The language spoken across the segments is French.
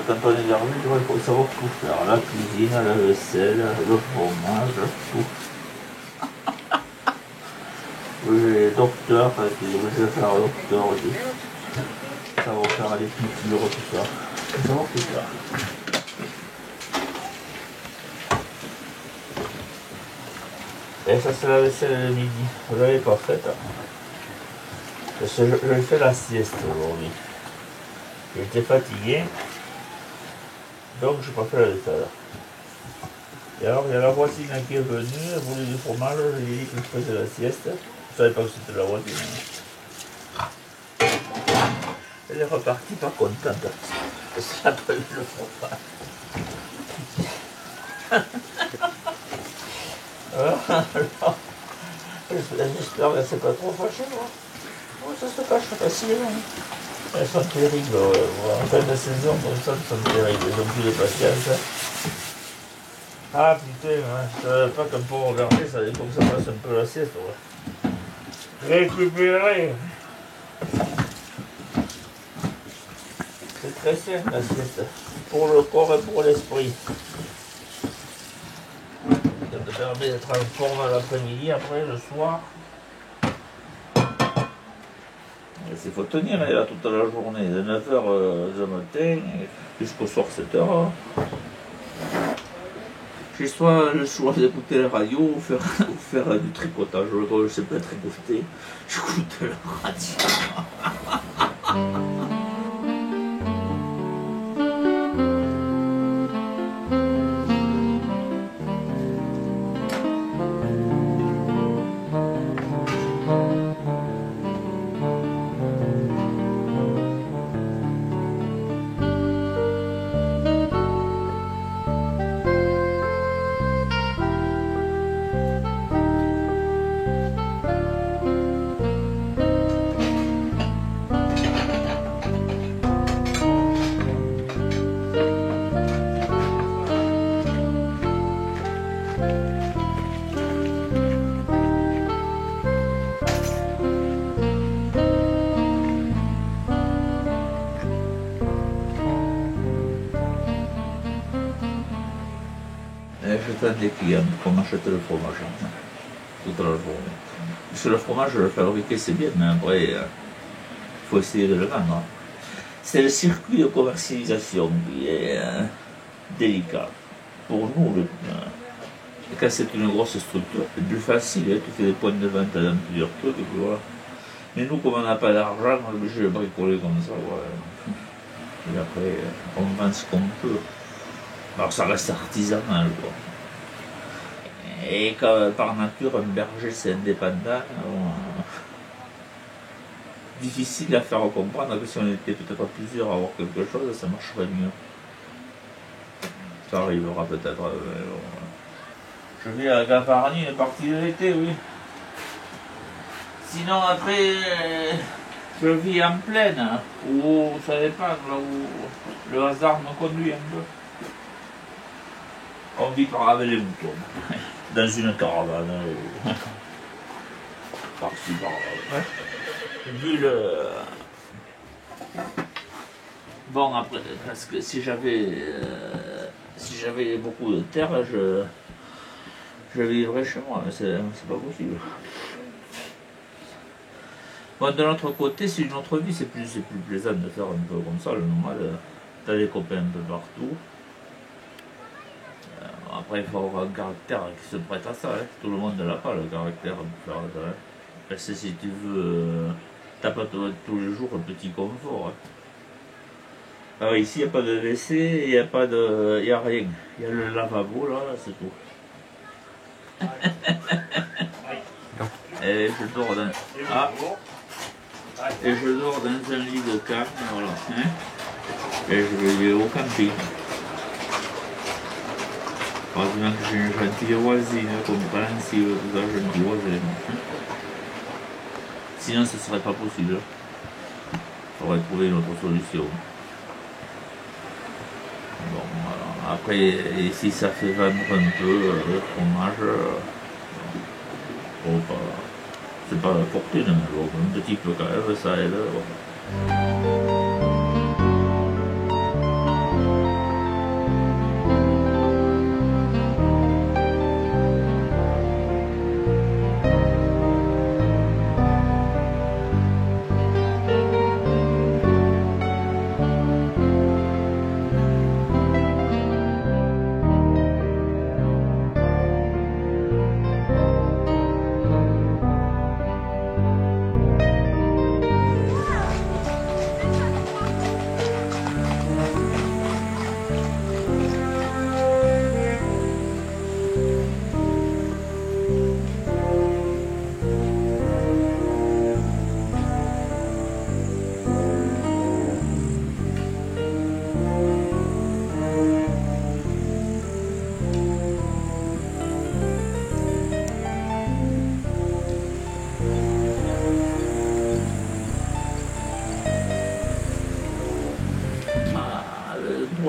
quand on est énervé, il faut savoir tout faire. La cuisine, la vaisselle, le fromage, tout. Oui, les docteurs, je vais faire le docteur aussi. Savoir faire les piqûres, tout ça. Savoir tout faire. Et ça c'est la vaisselle de midi. Vous l'avez pas faite. Parce que je fais la sieste aujourd'hui. J'étais fatigué. Donc je n'ai pas fait la vaisselle. Et alors il y a la voisine qui est venue, elle voulait du fromage, je lui ai dit que je faisais la sieste. Je ne savais pas que c'était la voisine. Elle est repartie pas contente. Parce qu'elle n'a pas eu le fromage. J'espère qu'elle ne s'est pas trop fâchée, moi. Oh, ça se fâche facilement. Elles sont terribles, en fin de saison, comme ça, elles sont terribles. Elles ont plus de patience. Ah putain, hein, je ne savais pas qu'on peut regarder, ça faut que ça fasse un peu la sieste. Ouais. Récupérer. C'est très sain la sieste, pour le corps et pour l'esprit. Ça te permet d'être en forme l'après-midi, après le soir. Il faut tenir là toute la journée, de 9h du matin jusqu'au soir 7h. J'ai soit le choix d'écouter la radio ou faire du tricotage. Quand je ne sais pas tricoter, j'écoute la radio. Des clients pour m'acheter le fromage toute la journée. Parce que le fromage, le fabriquer c'est bien, mais après, il faut essayer de le vendre. C'est le circuit de commercialisation qui est délicat. Pour nous, quand c'est une grosse structure, c'est plus facile, hein, tu fais des points de vente dans plusieurs trucs, et puis voilà. Mais nous, comme on n'a pas d'argent, on est obligé de bricoler comme ça. Ouais. Et après, on vend ce qu'on peut. Alors ça reste artisanal, quoi. Et quand, par nature, un berger c'est indépendant, difficile à faire comprendre que si on était peut-être plusieurs à avoir quelque chose, ça marcherait mieux. Ça arrivera peut-être. Je vais à Gavarnie une partie de l'été, oui. Sinon après, je vis en plaine, où ça dépend, là où le hasard me conduit un peu. On vit par avec les moutons. Dans une caravane, par-ci, par-là. Vu le... Bon, après, parce que si j'avais beaucoup de terre, je vivrais chez moi, mais c'est pas possible. Bon, de l'autre côté, c'est une autre vie, c'est plus plaisant de faire un peu comme ça, le nomade. T'as des copains un peu partout. Après, il faut avoir un caractère qui se prête à ça. Hein. Tout le monde n'a pas le caractère pour faire ça. Hein. Parce que si tu veux, t'as pas tous les jours un petit confort. Hein. Alors ici, il n'y a pas de WC, il n'y a pas de... Il n'y a rien. Il y a le lavabo, là c'est tout. Et je dors dans... Ah. Et je dors dans un lit de camp, voilà. Hein. Et je vais au camping. Heureusement que j'ai une gentille voisine, compréhensive, tout ça, gentille voisine. Sinon, ce ne serait pas possible. Il faudrait trouver une autre solution. Bon, voilà. Après, ici, ça fait vendre un peu le fromage. Bon, c'est pas la fortune, mais bon, un petit peu quand même, ça aide. Voilà.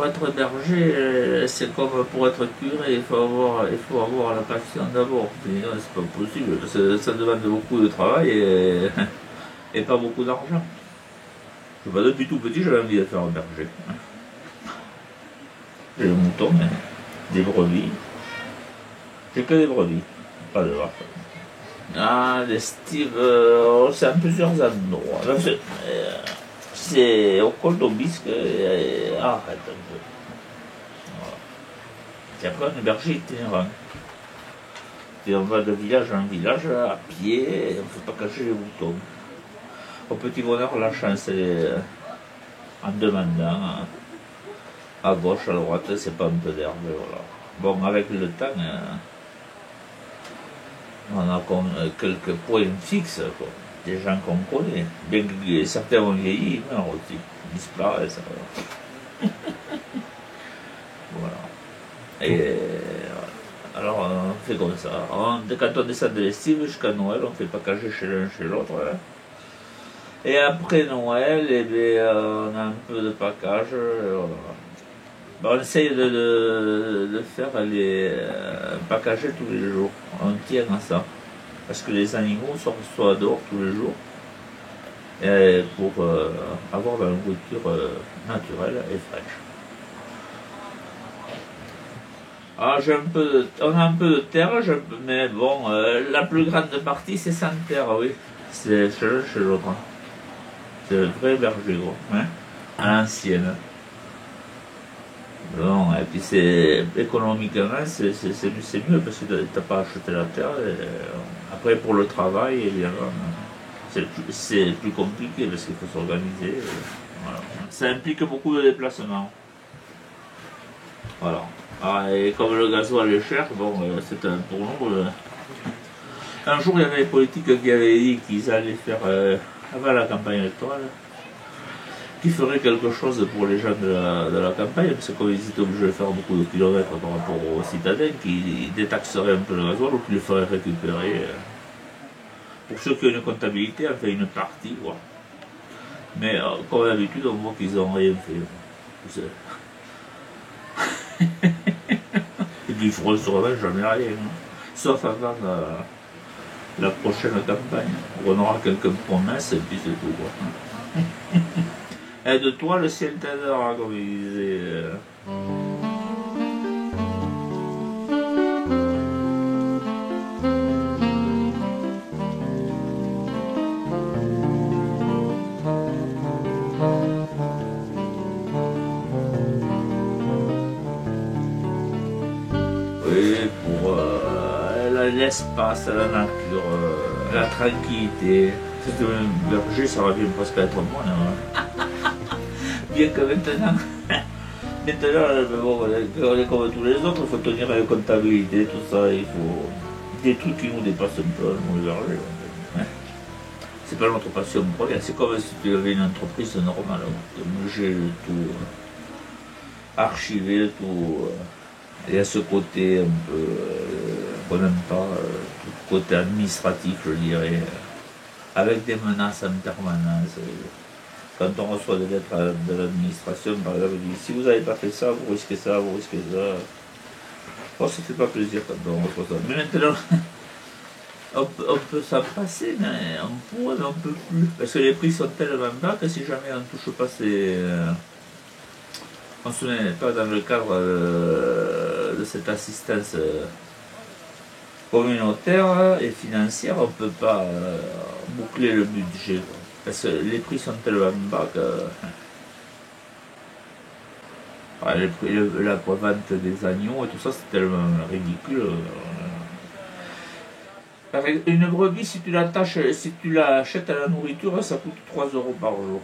être berger, c'est comme pour être curé, il faut avoir la passion d'abord. C'est pas possible, ça demande beaucoup de travail et pas beaucoup d'argent. Depuis tout petit, j'avais envie de faire un berger. J'ai des moutons, des brebis. J'ai que des brebis, pas de vaches. Ah, les Steve, c'est en plusieurs endroits. C'est au col d'Aubisque, arrête un peu. Voilà. Et après, on est berger itinérant. Et on va de village en village à pied, et on ne fait pas cacher les moutons. Au petit bonheur, la chance, en demandant à gauche, à droite, c'est pas un peu d'herbe, voilà. Bon, avec le temps, on a quelques points fixes, quoi. Des gens qu'on connaît. Bien que certains ont vieilli, ils meurent aussi. Ils disparaissent. Voilà. Et alors, on fait comme ça. Quand on descend de l'estive jusqu'à Noël, on ne fait pas cacher chez l'un chez l'autre. Hein. Et après Noël, eh bien, on a un peu de package. Voilà. On essaye de faire les packager tous les jours. On tient à ça. Parce que les animaux soient dehors tous les jours. Et pour avoir de la nourriture naturelle et fraîche. Ah, on a un peu de terre, mais bon, la plus grande partie c'est sans terre, oui. C'est chez l'autre. C'est le vrai berger, gros, hein, à l'ancienne. Bon, et puis c'est économiquement, c'est mieux parce que t'as pas acheté la terre. Après, pour le travail, évidemment, c'est plus compliqué parce qu'il faut s'organiser. Voilà. Ça implique beaucoup de déplacements. Voilà. Ah, et comme le gasoil est cher, bon, c'est pour nous. Un jour, il y avait les politiques qui avaient dit qu'ils allaient faire, avant la campagne électorale, qu'ils feraient quelque chose pour les gens de la campagne, parce que comme ils étaient obligés de faire beaucoup de kilomètres par rapport aux citadins, qu'ils détaxeraient un peu le gasoil ou qu'ils le feraient récupérer. Pour ceux qui ont une comptabilité, enfin une partie, quoi. Mais comme d'habitude, on voit qu'ils n'ont rien fait. Et du front sur la jamais rien. Hein. Sauf avant la prochaine campagne. On aura quelques promesses et puis c'est tout. Quoi. Aide-toi, le ciel t'aidera, comme il disait. L'espace, la nature, la tranquillité. C'est un berger, ça revient presque à être moi. Hein. Bien que maintenant, bon, on est comme tous les autres, il faut tenir la comptabilité, tout ça, il faut des trucs qui nous dépassent un peu, nous les bergers. Hein. C'est pas notre passion première, c'est comme si tu avais une entreprise normale. J'ai tout archivé, tout. Il y a ce côté un peu qu'on n'aime pas, tout le côté administratif, je dirais, avec des menaces en permanence. Quand on reçoit des lettres de l'administration, par exemple, on dit si vous n'avez pas fait ça, vous risquez ça, vous risquez ça. Oh, ça ne fait pas plaisir quand on reçoit ça. Mais maintenant, on peut s'en passer, mais on pourrait, mais on ne peut plus. Parce que les prix sont tellement bas que si jamais on ne touche pas ces. On ne se met pas dans le cadre de cette assistance communautaire et financière, on ne peut pas boucler le budget. Parce que les prix sont tellement bas que la vente des agneaux et tout ça, c'est tellement ridicule. Une brebis, si tu l'achètes à la nourriture, ça coûte 3 € par jour.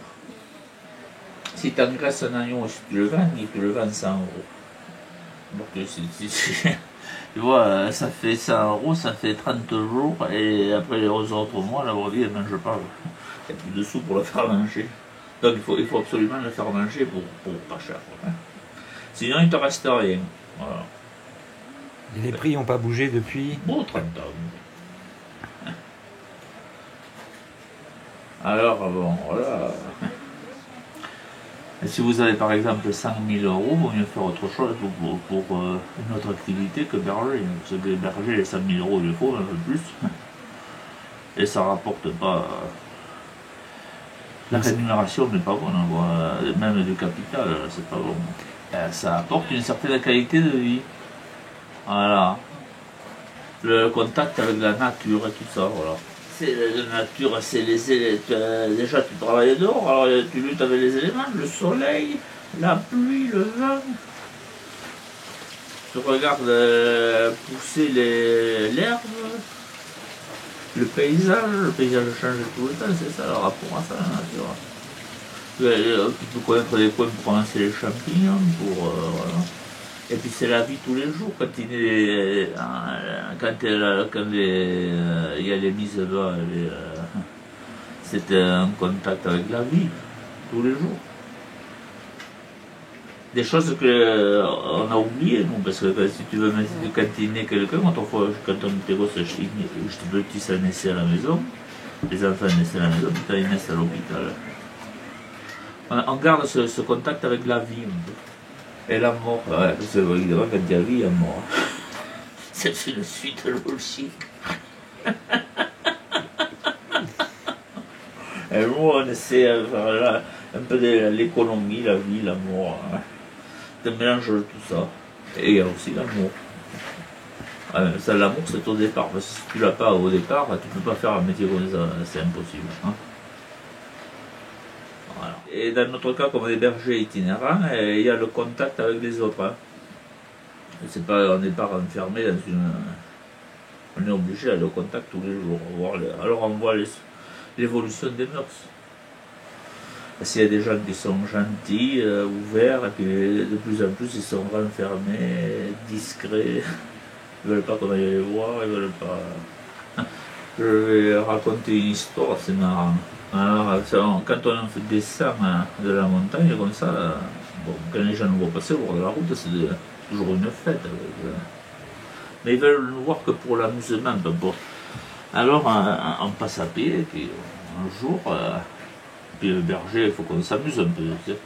Si tu engraisses un agneau, si tu le vends, il te le vend 100 €. Donc, tu vois, ça fait 100 €, ça fait 30 jours, et après les autres mois, la brebis, elle ne mange pas. Il n'y a plus de sous pour la faire manger. Donc, il faut absolument la faire manger pour pas cher. Hein. Sinon, il ne te reste rien. Voilà. Et les prix n'ont pas bougé depuis 30 ans. Alors, bon, voilà. Et si vous avez par exemple 100 000 euros, il vaut mieux faire autre chose pour une autre activité que berger. Parce que berger, les 100 000 euros, il faut un peu plus. Et ça rapporte pas. La rémunération n'est pas bonne, même du capital, c'est pas bon. Ça apporte une certaine qualité de vie. Voilà. Le contact avec la nature et tout ça, voilà. C'est la nature, c'est déjà tu travailles dehors, alors tu luttes avec les éléments, le soleil, la pluie, le vent. Tu regardes pousser l'herbe, le paysage change tout le temps, c'est ça le rapport à ça, la nature. Tu peux connaître les coins pour ramasser les champignons, voilà. Et puis c'est la vie tous les jours, quand il y a les mises bas, c'est un contact avec la vie, tous les jours. Des choses qu'on a oubliées, nous, parce que si tu veux cantiner quelqu'un, quand on était gosse, j'étais petit, ça naissait à la maison, les enfants naissaient à la maison, quand ils naissent à l'hôpital. On garde ce contact avec la vie. Et la mort, ouais, parce que évidemment, quand il y a vie, il y a mort. C'est une suite logique. Et nous, on essaie de faire un peu de l'économie, la vie, l'amour. De mélange de tout ça. Et il y a aussi l'amour. L'amour, c'est au départ. Parce que si tu l'as pas au départ, tu ne peux pas faire un métier comme ça. C'est impossible. Hein. Voilà. Et dans notre cas, comme des bergers itinérants, il y a le contact avec les autres. Hein. On n'est pas enfermé dans une. On est obligé d'aller au contact tous les jours. Alors on voit l'évolution des mœurs. S'il y a des gens qui sont gentils, ouverts, et puis de plus en plus ils sont renfermés, discrets. Ils ne veulent pas qu'on aille les voir, ils ne veulent pas. Je vais raconter une histoire, c'est marrant. Alors, quand on descend de la montagne comme ça, bon, quand les gens nous voient passer au bord de la route, c'est toujours une fête. Mais ils veulent nous voir que pour l'amusement, peu importe. Alors on passe à pied, et puis un jour, puis le berger, il faut qu'on s'amuse un peu. Tu sais.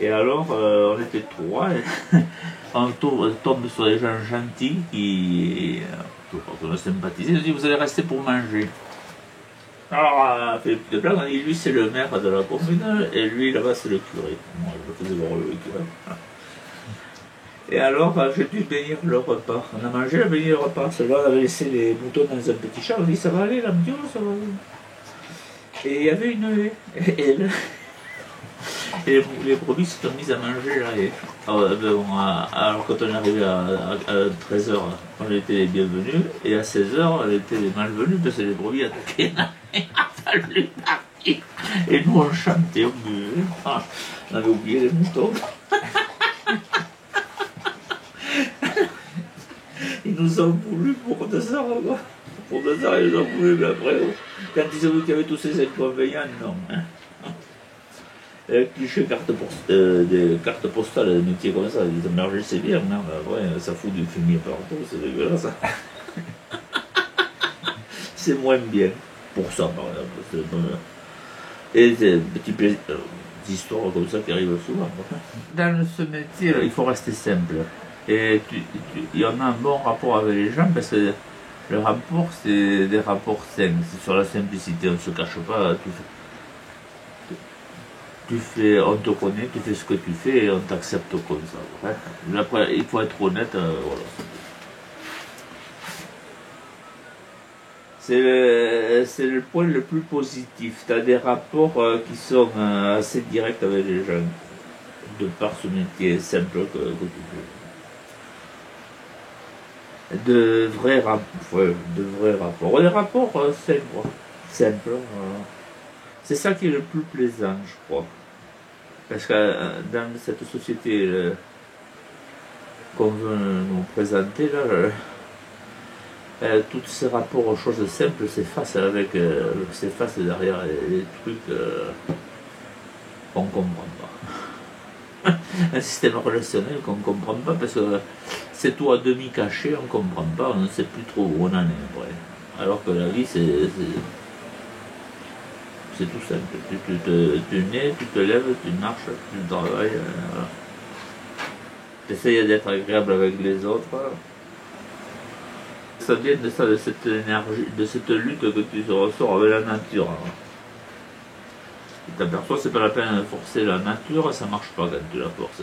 Et alors, on était trois, on tombe sur des gens gentils qui ont sympathisé, ils ont dit vous allez rester pour manger. Alors, on fait une petite blague, on dit lui c'est le maire de la commune, et lui là-bas c'est le curé. Moi je faisais voir le curé. Et alors, j'ai dû bénir le repas. On a mangé, on a béni le repas. Celle-là, on avait laissé les moutons dans un petit chat. On dit ça va aller, la mdiole, ça va aller. Et il y avait une haie. Et les brebis se sont mises à manger là. Alors quand on est arrivé à 13h, on était les bienvenus. Et à 16h, on était les malvenus parce que les brebis attaquaient. Il a fallu partir. Et nous, on chantait, on buvait. On avait oublié les moutons. Ils nous ont voulu pour 2 heures, quoi. Pour 2 heures, ils nous ont voulu, mais après, quand ils ont vu qu'il y avait tous ces inconvénients, non. Hein. Les clichés des cartes postales, des métiers comme ça, ils émergent, c'est bien, mais après, ça fout du fumier partout, c'est dégueulasse. C'est moins bien, pour ça, par exemple. Et des petites histoires comme ça qui arrivent souvent. Dans ce métier, il faut rester simple. Et il y en a un bon rapport avec les gens parce que le rapport, c'est des rapports sains, c'est sur la simplicité, on ne se cache pas, on te connaît, tu fais ce que tu fais et on t'accepte comme ça. Hein. Après, il faut être honnête, voilà. C'est le point le plus positif, tu as des rapports qui sont assez directs avec les gens, de par ce métier simple que tu fais. De vrais rapports. Des rapports simples. C'est ça qui est le plus plaisant, je crois. Parce que dans cette société qu'on veut nous présenter, là, tous ces rapports aux choses simples s'effacent derrière les trucs qu'on ne comprend pas. Un système relationnel qu'on ne comprend pas parce que c'est tout à demi caché, on ne comprend pas, on ne sait plus trop où on en est après. Alors que la vie, C'est tout simple. Tu nais, tu te lèves, tu marches, tu travailles. Voilà. Tu essayes d'être agréable avec les autres. Ça vient de ça, de cette énergie, de cette lutte que tu ressors avec la nature. Tu t'aperçois, c'est pas la peine de forcer la nature, ça marche pas quand tu la forces.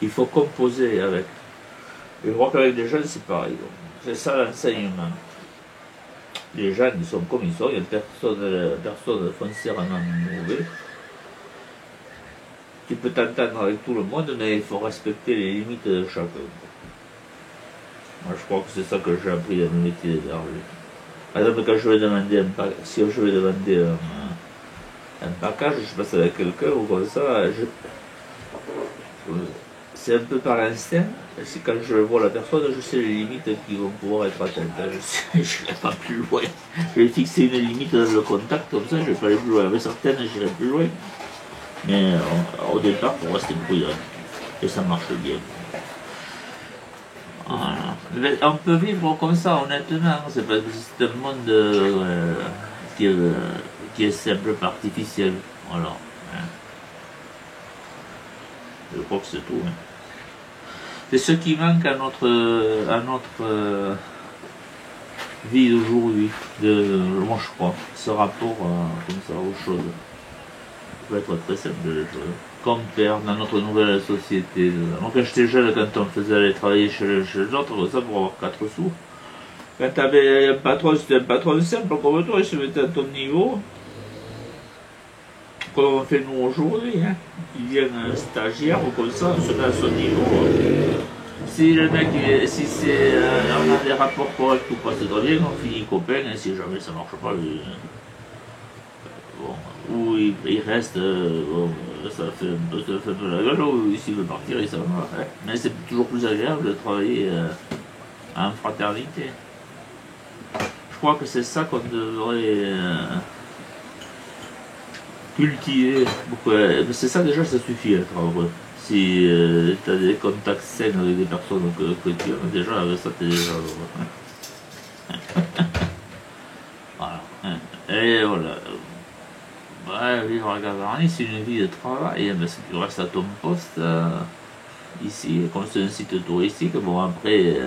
Il faut composer avec. Et je crois qu'avec les jeunes, c'est pareil. C'est ça l'enseignement. Les jeunes, ils sont comme ils sont, il n'y a personne foncièrement mauvais. Tu peux t'entendre avec tout le monde, mais il faut respecter les limites de chacun. Moi, je crois que c'est ça que j'ai appris dans le métier de berger. Par exemple, quand je vais demander si je vais demander un package, je passe avec quelqu'un ou comme ça, c'est un peu par instinct. C'est quand je vois la personne, je sais les limites qui vont pouvoir être atteintes. Je n'irai pas plus loin. Je vais fixer une limite dans le contact, comme ça je ne vais pas aller plus loin. Avec certaines, j'irai plus loin. Mais au départ, il faut rester prudent. Et ça marche bien. Voilà. On peut vivre comme ça, honnêtement. C'est un monde qui est simple, pas artificiel. Voilà. Je crois que c'est tout. C'est ce qui manque à notre vie d'aujourd'hui, moi je crois, ce rapport comme ça aux choses. Ça peut être très simple les choses. Comme faire dans notre nouvelle société. Moi quand j'étais jeune, quand on faisait aller travailler chez l'autre, ça pour avoir 4 sous. Quand tu avais un patron, c'était un patron simple comme toi, il se mettait à ton niveau. Comme on fait nous aujourd'hui, hein. Il vient un stagiaire ou comme ça, on se met à son niveau. Si le mec, si on a des rapports corrects ou pas, c'est très bien, on finit copain, et si jamais ça marche pas, bon, ou il reste, bon, ça fait un peu la gueule, ou s'il veut partir, il s'en va. Hein. Mais c'est toujours plus agréable de travailler en fraternité. Je crois que c'est ça qu'on devrait cultiver. C'est ça déjà, ça suffit à être heureux. Si tu as des contacts sains avec des personnes que tu aimes, déjà avec ça, tu es déjà heureux. Voilà. Et voilà. Ouais, vivre à Gavarnie, c'est une vie de travail, parce que tu restes à ton poste ici, comme c'est un site touristique. Bon, après,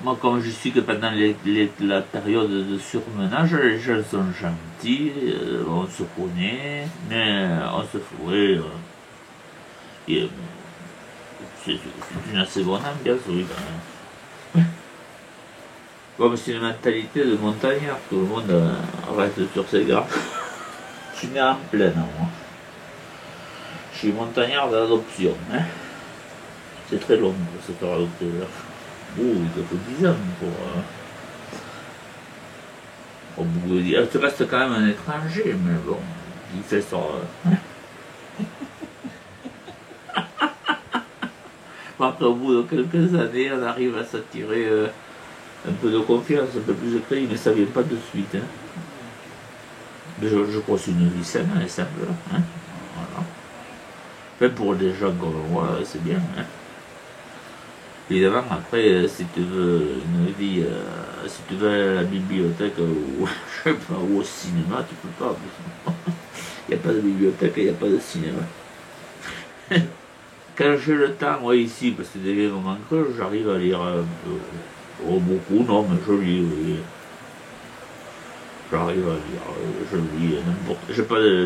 moi, comme je suis que pendant la période de surmenage, les gens sont gentils, on se connaît, mais on se fout. C'est une assez bonne ambiance, oui, quand même. Comme c'est une mentalité de montagnard, tout le monde reste sur ses gardes. Je suis né en plaine, moi. Je suis montagnard d'adoption. Hein. C'est très long pour se faire adopter. Oh, il faut 10 ans pour tu restes quand même un étranger, mais bon, il fait ça. Après, au bout de quelques années, on arrive à s'attirer un peu de confiance, un peu plus de crédit, mais ça ne vient pas de suite. Hein. Mais je crois que c'est une vie saine et simple. Hein. Voilà. Même pour des gens comme moi, c'est bien. Hein. Évidemment, après, si tu veux une vie, si tu veux aller à la bibliothèque ou, je sais pas, ou au cinéma, tu peux pas. Il n'y a pas de bibliothèque et il n'y a pas de cinéma. Quand j'ai le temps, moi ici, parce que c'est des moments creux, j'arrive à lire un peu. Oh, beaucoup, non, mais je lis, oui. J'arrive à lire, je lis n'importe. Je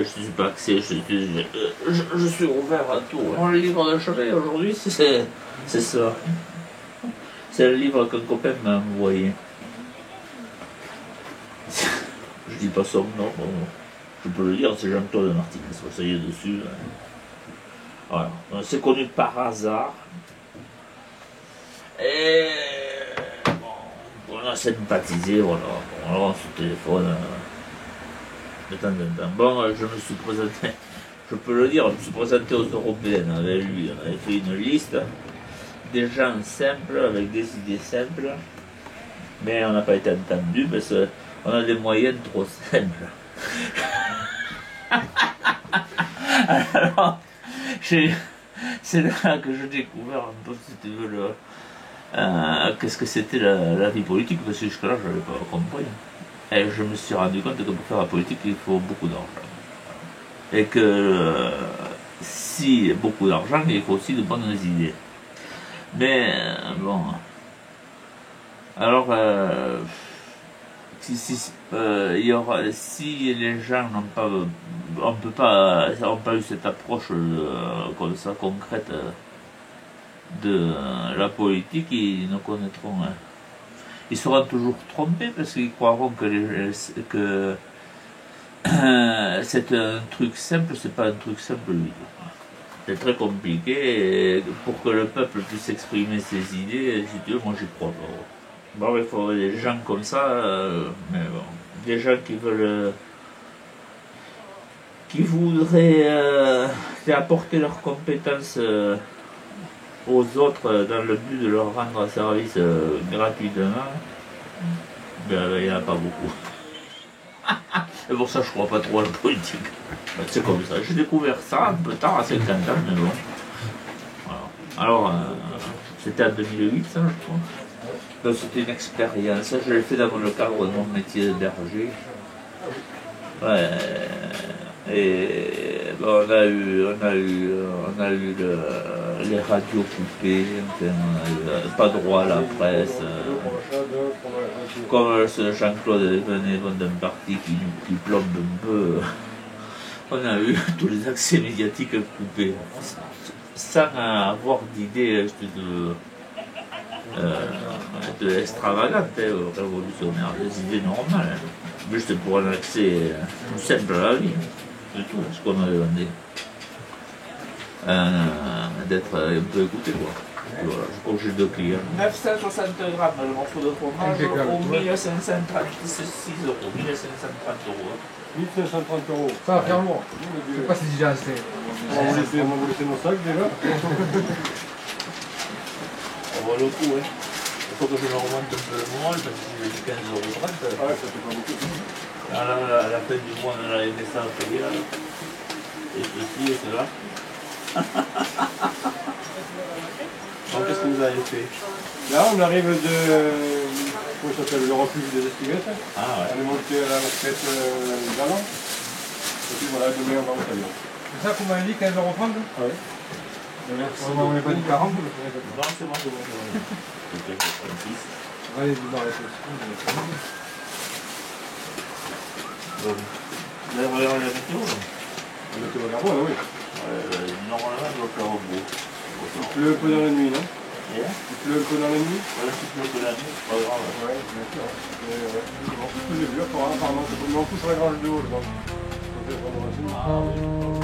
suis pas axé, je suis ouvert à tout. Hein. Le livre de chevet aujourd'hui, c'est ça. C'est le livre qu'un copain m'a envoyé. Je dis pas son nom, bon, je peux le dire, c'est Jean-Claude Martinez, ça y est dessus. Hein. Voilà, c'est connu par hasard. Et bon, on a sympathisé, voilà. Bon, alors on se téléphone de temps en temps. Bon, je me suis présenté, je peux le dire, je me suis présenté aux Européennes avec lui. On avait fait une liste des gens simples, avec des idées simples, mais on n'a pas été entendu parce qu'on a des moyens trop simples. Alors, c'est là que j'ai découvert un peu, si tu veux, qu'est-ce que c'était la vie politique, parce que jusque-là, je n'avais pas compris. Et je me suis rendu compte que pour faire la politique, il faut beaucoup d'argent. Et que si beaucoup d'argent, il faut aussi de bonnes idées. Mais bon. Alors, si les gens n'ont pas, n'ont pas eu cette approche comme ça concrète de la politique, ils ne connaîtront. Ils seront toujours trompés parce qu'ils croiront que c'est un truc simple, c'est pas un truc simple lui. C'est très compliqué et pour que le peuple puisse exprimer ses idées, si tu veux, moi j'y crois pas. Bon, il faudrait des gens comme ça, mais bon, des gens qui veulent, qui voudraient apporter leurs compétences aux autres dans le but de leur rendre service gratuitement, ben, il n'y en a pas beaucoup. Et pour ça, je crois pas trop à la politique. Ben, c'est comme ça. J'ai découvert ça un peu tard, à 50 ans, mais bon. Voilà. Alors, c'était en 2008, ça, je crois. Donc, c'était une expérience. Je l'ai fait dans le cadre de mon métier de berger. Ouais. Et bon, on a eu les radios coupées, enfin, on n'a pas droit à la presse. Comme ce Jean-Claude venait d'un parti qui plombe un peu, on a eu tous les accès médiatiques coupés. Sans avoir d'idées extravagantes, révolutionnaires, des idées normales, juste pour un accès simple à la vie. C'est tout ce qu'on avait demandé. D'être un peu écouté, quoi. Voilà, je crois que j'ai 2 clients. 960 grammes le morceau de fromage au 1536 €. 1530 €. 1530 €. Ça va faire lourd. Je sais pas si j'ai assez. On va vous laisser nos sacs déjà. On voit le coup, hein. Il faut que je me remonte un peu le moral parce que j'ai 15,30 €. Ah ouais, ça fait pas beaucoup. À la fin du mois, on a les messages payés là. Et ceci et cela. Donc, qu'est-ce que vous avez fait? Là, on arrive de. Comment ça s'appelle? Le refuge des Estiguettes. Ah ouais. On est monté à la retraite d'Allan. Et puis voilà, demain on va au camion. C'est ça qu'on m'avait dit 15,30 €? Ouais. On n'est pas dit 40. Non, c'est bon, c'est bon. C'est 36. Allez, vous arrêtez. Vous avez regardé la météo là? On était au Gabon, oui. Normalement, il doit faire beau. Il pleut un peu dans la nuit, non? Yeah. Il pleut un peu dans la nuit? Voilà, si tu veux que la nuit, c'est pas grave. Ouais, bien sûr. Bon, j'ai vu, apparemment, c'est bon. Mais on couche sur la grange de haut, je pense. Ah oui.